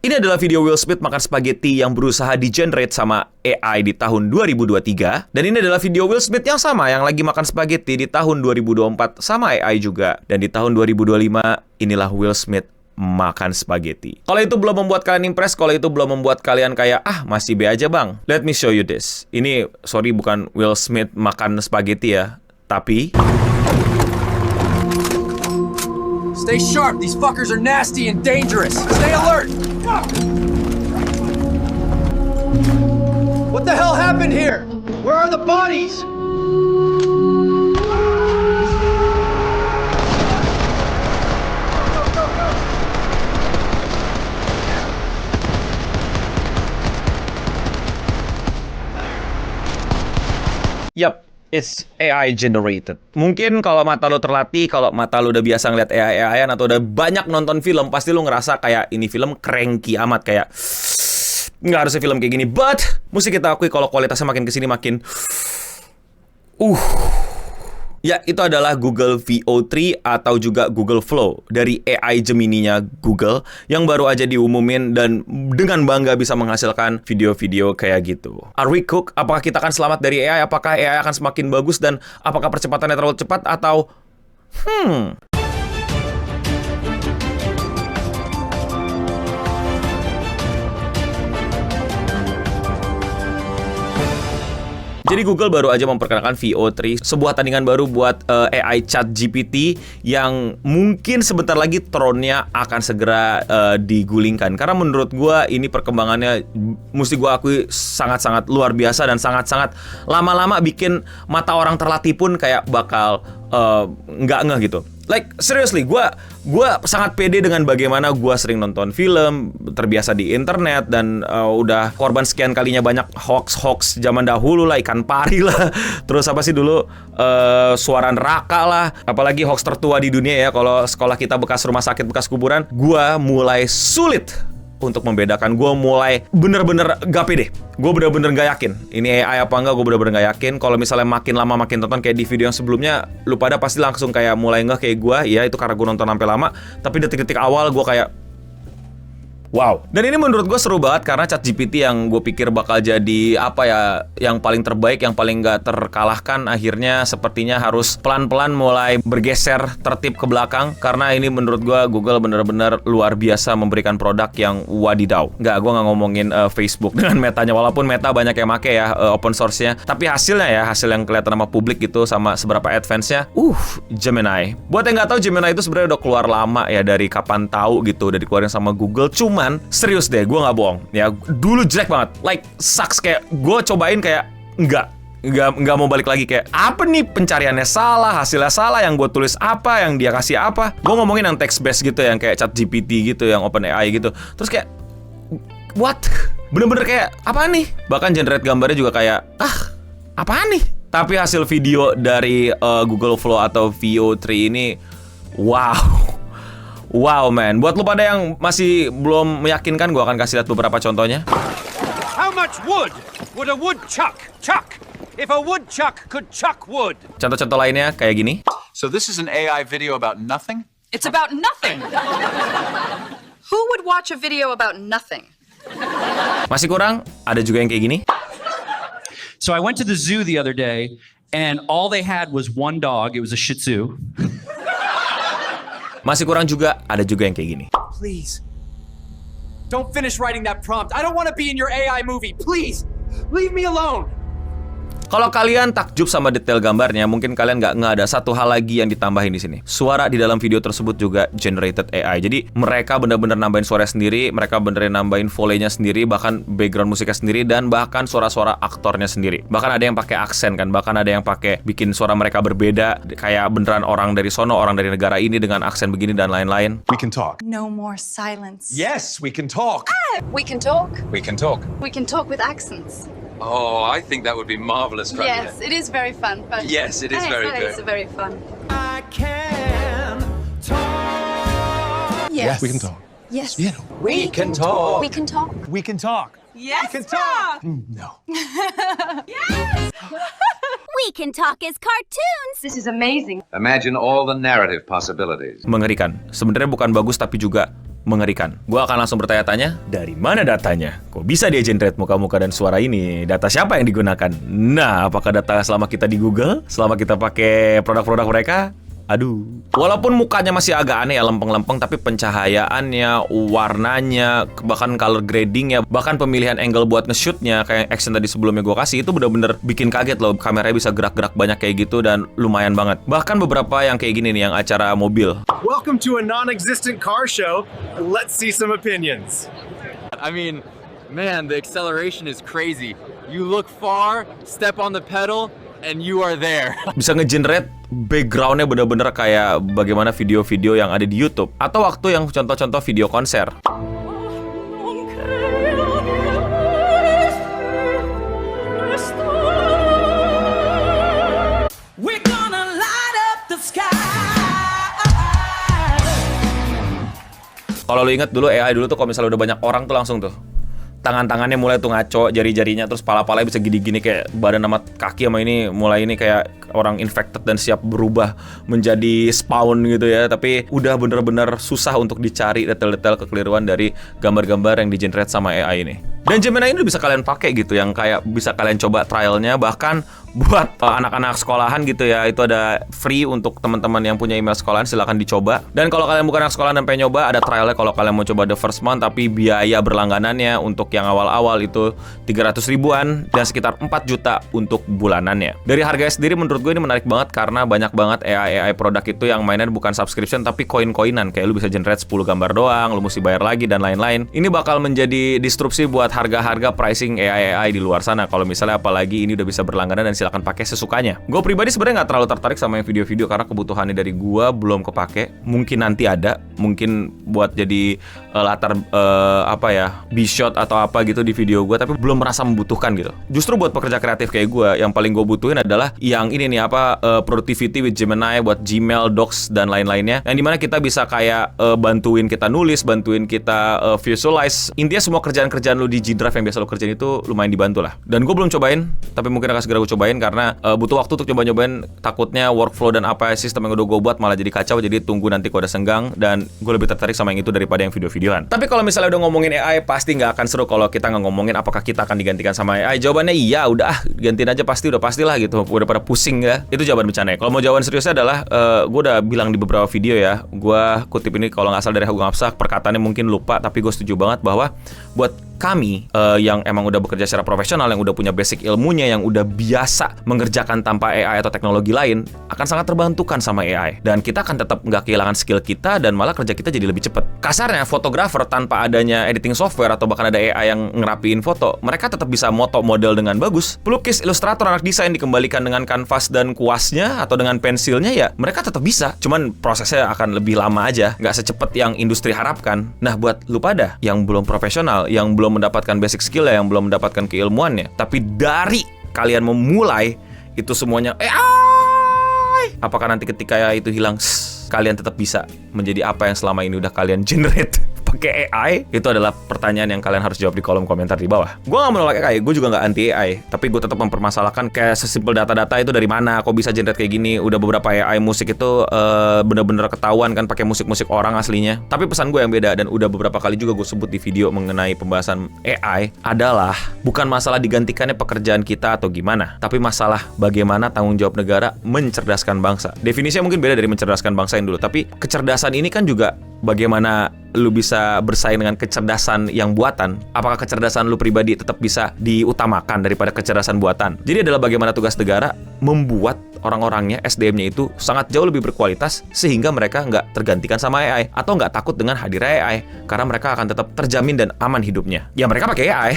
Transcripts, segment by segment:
Ini adalah video Will Smith makan spaghetti yang berusaha di-generate sama AI di tahun 2023. Dan ini adalah video Will Smith yang sama yang lagi makan spaghetti di tahun 2024 sama AI juga. Dan di tahun 2025 inilah Will Smith makan spaghetti. Kalau itu belum membuat kalian impress, kalau itu belum membuat kalian kayak, masih be aja bang. Let me show you this. Ini, sorry bukan Will Smith makan spaghetti ya, tapi... Stay sharp. These fuckers are nasty and dangerous. Stay alert. What the hell happened here? Where are the bodies? Yup. It's AI generated. Mungkin kalau mata lo terlatih, kalau mata lo udah biasa ngeliat AI-an atau udah banyak nonton film, pasti lo ngerasa kayak ini film cranky amat, kayak nggak harusnya film kayak gini. But mesti kita akui kalau kualitasnya makin kesini makin ya, itu adalah Google VO3 atau juga Google Flow dari AI Gemini-nya Google yang baru aja diumumin dan dengan bangga bisa menghasilkan video-video kayak gitu. Are we cooked? Apakah kita akan selamat dari AI? Apakah AI akan semakin bagus dan apakah percepatannya terlalu cepat atau Jadi Google baru aja memperkenalkan VO3, sebuah tandingan baru buat AI ChatGPT yang mungkin sebentar lagi throne-nya akan segera digulingkan. Karena menurut gue ini perkembangannya mesti gue akui sangat-sangat luar biasa dan sangat-sangat lama-lama bikin mata orang terlatih pun kayak bakal nggak ngeh gitu. Like, seriously, gue sangat pede dengan bagaimana gue sering nonton film, terbiasa di internet, dan udah korban sekian kalinya banyak hoax zaman dahulu lah, ikan pari lah, terus apa sih dulu, suara neraka lah, apalagi hoax tertua di dunia ya, kalau sekolah kita bekas rumah sakit, bekas kuburan, gue mulai sulit untuk membedakan. Gue mulai bener-bener gak pede. Gue bener-bener gak yakin ini AI apa enggak. Gue bener-bener gak yakin. Kalau misalnya makin lama makin tonton kayak di video yang sebelumnya, lu pada pasti langsung kayak mulai ngeh kayak gue. Ya itu karena gue nonton sampai lama. Tapi detik-detik awal gue kayak wow. Dan ini menurut gue seru banget karena ChatGPT yang gue pikir bakal jadi apa ya, yang paling terbaik, yang paling gak terkalahkan, akhirnya sepertinya harus pelan-pelan mulai bergeser tertib ke belakang. Karena ini menurut gue Google bener-bener luar biasa memberikan produk yang wadidaw. Gue gak ngomongin Facebook dengan Metanya, walaupun Meta banyak yang make ya open source-nya. Tapi hasilnya ya, hasil yang kelihatan sama publik gitu, sama seberapa advance-nya, Gemini. Buat yang gak tahu, Gemini itu sebenarnya udah keluar lama ya, dari kapan tahu gitu, udah dikeluarin sama Google. Cuman serius deh, gue nggak bohong ya, dulu jelek banget, like sucks, kayak gue cobain kayak nggak mau balik lagi, kayak apa nih, pencariannya salah, hasilnya salah, yang gue tulis apa, yang dia kasih apa. Gue ngomongin yang text based gitu, yang kayak ChatGPT gitu, yang OpenAI gitu, terus kayak what, bener-bener kayak apa nih. Bahkan generate gambarnya juga kayak apaan nih. Tapi hasil video dari Google Flow atau VO3 ini wow man, buat lu pada yang masih belum meyakinkan, gue akan kasih lihat beberapa contohnya. How much wood would a woodchuck chuck if a woodchuck could chuck wood? Contoh-contoh lainnya kayak gini. So this is an AI video about nothing? It's about nothing. Who would watch a video about nothing? Masih kurang, ada juga yang kayak gini. So I went to the zoo the other day and all they had was one dog. It was a Shih Tzu. Masih kurang juga, ada juga yang kayak gini. Please. Don't finish writing that prompt. I don't want to be in your AI movie. Please. Leave me alone. Kalau kalian takjub sama detail gambarnya, mungkin kalian nggak ada satu hal lagi yang ditambahin di sini. Suara di dalam video tersebut juga generated AI. Jadi mereka benar-benar nambahin suara sendiri, mereka beneran nambahin volenya sendiri, bahkan background musiknya sendiri, dan bahkan suara-suara aktornya sendiri. Bahkan ada yang pakai aksen kan, bahkan ada yang pakai bikin suara mereka berbeda, kayak beneran orang dari sono, orang dari negara ini dengan aksen begini dan lain-lain. We can talk. No more silence. Yes, we can talk. We can talk. We can talk. We can talk with accents. Oh, I think that would be marvelous, Claudia. Yes, it is very fun. But Yes, it is very good. It's very fun. I can talk. Yes. We can talk. Yes. Yeah. We can talk. We can talk. We can talk. Yes, We can talk. No. We Can Talk as cartoons. This is amazing. Imagine all the narrative possibilities. Mengerikan. Sebenarnya bukan bagus tapi juga mengerikan. Gue akan langsung bertanya-tanya, dari mana datanya? Kok bisa dia generate muka-muka dan suara ini? Data siapa yang digunakan? Nah, apakah data selama kita di Google? Selama kita pakai produk-produk mereka? Aduh. Walaupun mukanya masih agak aneh ya, lempeng-lempeng, tapi pencahayaannya, warnanya, bahkan color gradingnya, bahkan pemilihan angle buat nge-shootnya, kayak action tadi sebelumnya gue kasih, itu bener-bener bikin kaget loh. Kameranya bisa gerak-gerak banyak kayak gitu dan lumayan banget. Bahkan beberapa yang kayak gini nih, yang acara mobil. Welcome to a non-existent car show. Let's see some opinions. I mean, man, the acceleration is crazy. You look far, step on the pedal, and you are there. Bisa nge-generate backgroundnya bener-bener kayak bagaimana video-video yang ada di YouTube. Atau waktu yang contoh-contoh video konser. Kalau lo inget dulu AI dulu tuh kalau misalnya udah banyak orang tuh langsung tuh tangan-tangannya mulai tuh ngaco, jari-jarinya, terus pala-palanya bisa gini-gini kayak badan sama kaki sama ini mulai ini kayak orang infected dan siap berubah menjadi spawn gitu ya. Tapi udah bener-bener susah untuk dicari detail-detail kekeliruan dari gambar-gambar yang di-generate sama AI ini. Dan Gemini ini bisa kalian pakai gitu, yang kayak bisa kalian coba trialnya, bahkan buat anak-anak sekolahan gitu ya. Itu ada free untuk teman-teman yang punya email sekolahan, silahkan dicoba. Dan kalau kalian bukan anak sekolahan dan pengen nyoba, ada trialnya kalau kalian mau coba the first month, tapi biaya berlangganannya untuk yang awal-awal itu 300 ribuan dan sekitar 4 juta untuk bulanannya. Dari harganya sendiri menurut gue ini menarik banget karena banyak banget AI produk itu yang mainnya bukan subscription tapi koin-koinan, kayak lu bisa generate 10 gambar doang, lu mesti bayar lagi dan lain-lain. Ini bakal menjadi disrupsi buat harga-harga pricing AI di luar sana. Kalau misalnya apalagi ini udah bisa berlangganan dan silakan pakai sesukanya. Gue pribadi sebenarnya nggak terlalu tertarik sama yang video-video karena kebutuhannya dari gue belum kepake. Mungkin nanti ada, mungkin buat jadi latar B-shot atau apa gitu di video gue, tapi belum merasa membutuhkan gitu. Justru buat pekerja kreatif kayak gue, yang paling gue butuhin adalah yang ini nih productivity with Gemini buat Gmail, Docs dan lain-lainnya. Yang dimana kita bisa kayak bantuin kita nulis, bantuin kita visualize. Intinya semua kerjaan-kerjaan lu di G Drive yang biasa lu kerjain itu lumayan dibantu lah. Dan gue belum cobain, tapi mungkin akan segera gue cobain karena butuh waktu untuk coba-nyobain. Takutnya workflow dan apa sistem yang udah gue buat malah jadi kacau. Jadi tunggu nanti kalau udah senggang, dan gue lebih tertarik sama yang itu daripada yang video-videoan. Tapi kalau misalnya udah ngomongin AI, pasti nggak akan seru kalau kita nggak ngomongin apakah kita akan digantikan sama AI. Jawabannya iya, udah gantiin aja udah pastilah gitu. Udah pada pusing ya. Itu jawaban bercanda. Kalau mau jawaban seriusnya adalah gue udah bilang di beberapa video ya. Gue kutip ini kalau nggak salah dari Agung Afsah, perkataannya mungkin lupa, tapi gue setuju banget bahwa buat kami yang emang udah bekerja secara profesional, yang udah punya basic ilmunya, yang udah biasa mengerjakan tanpa AI atau teknologi lain, akan sangat terbantukan sama AI. Dan kita akan tetap nggak kehilangan skill kita, dan malah kerja kita jadi lebih cepat. Kasarnya, fotografer tanpa adanya editing software atau bahkan ada AI yang ngerapiin foto, mereka tetap bisa moto model dengan bagus. Pelukis, ilustrator, anak desain dikembalikan dengan kanvas dan kuasnya atau dengan pensilnya, ya mereka tetap bisa. Cuman prosesnya akan lebih lama aja, nggak secepat yang industri harapkan. Nah, buat lu pada yang belum profesional, yang belum mendapatkan basic skill ya, yang belum mendapatkan keilmuannya, tapi dari kalian memulai itu semuanya AI, apakah nanti ketika itu hilang, kalian tetap bisa menjadi apa yang selama ini udah kalian generate pakai AI? Itu adalah pertanyaan yang kalian harus jawab di kolom komentar di bawah. Gue gak menolak AI, gue juga gak anti AI, tapi gue tetap mempermasalahkan kayak sesimpel data-data itu dari mana, kok bisa generate kayak gini. Udah beberapa AI musik itu bener-bener ketahuan kan pakai musik-musik orang aslinya. Tapi pesan gue yang beda, dan udah beberapa kali juga gue sebut di video mengenai pembahasan AI, adalah bukan masalah digantikannya pekerjaan kita atau gimana, tapi masalah bagaimana tanggung jawab negara mencerdaskan bangsa. Definisinya mungkin beda dari mencerdaskan bangsa yang dulu, tapi kecerdasan ini kan juga bagaimana lu bisa bersaing dengan kecerdasan yang buatan. Apakah kecerdasan lu pribadi tetap bisa diutamakan daripada kecerdasan buatan? Jadi adalah bagaimana tugas negara membuat orang-orangnya, SDM-nya itu sangat jauh lebih berkualitas, sehingga mereka nggak tergantikan sama AI atau nggak takut dengan hadirnya AI, karena mereka akan tetap terjamin dan aman hidupnya. Ya mereka pakai AI,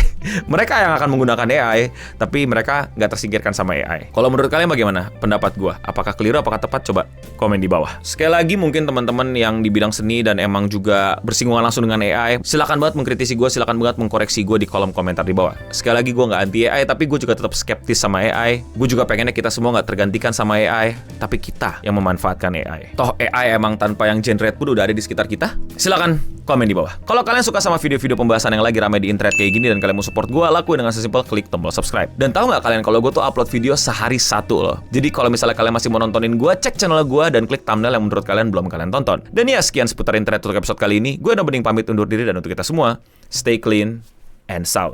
mereka yang akan menggunakan AI, tapi mereka nggak tersingkirkan sama AI. Kalau menurut kalian bagaimana pendapat gua? Apakah keliru, apakah tepat? Coba komen di bawah. Sekali lagi, mungkin teman-teman yang di bidang seni dan emang juga bersinggungan langsung dengan AI, silakan banget mengkritisi gue, silakan banget mengkoreksi gue di kolom komentar di bawah. Sekali lagi, gue nggak anti AI, tapi gue juga tetap skeptis sama AI. Gue juga pengennya kita semua nggak tergantikan sama AI, tapi kita yang memanfaatkan AI. Toh AI emang tanpa yang generate pun udah ada di sekitar kita. Silakan komen di bawah. Kalau kalian suka sama video-video pembahasan yang lagi ramai di internet kayak gini dan kalian mau support gue, lakuin dengan sesimpel klik tombol subscribe. Dan tahu nggak kalian kalau gue tuh upload video sehari 1 loh. Jadi kalau misalnya kalian masih mau nontonin gue, cek channel gue dan klik thumbnail yang menurut kalian belum kalian tonton. Dan ya, sekian seputar dengerin Thread untuk episode kali ini. Gue udah mending pamit undur diri, dan untuk kita semua, stay clean and sound.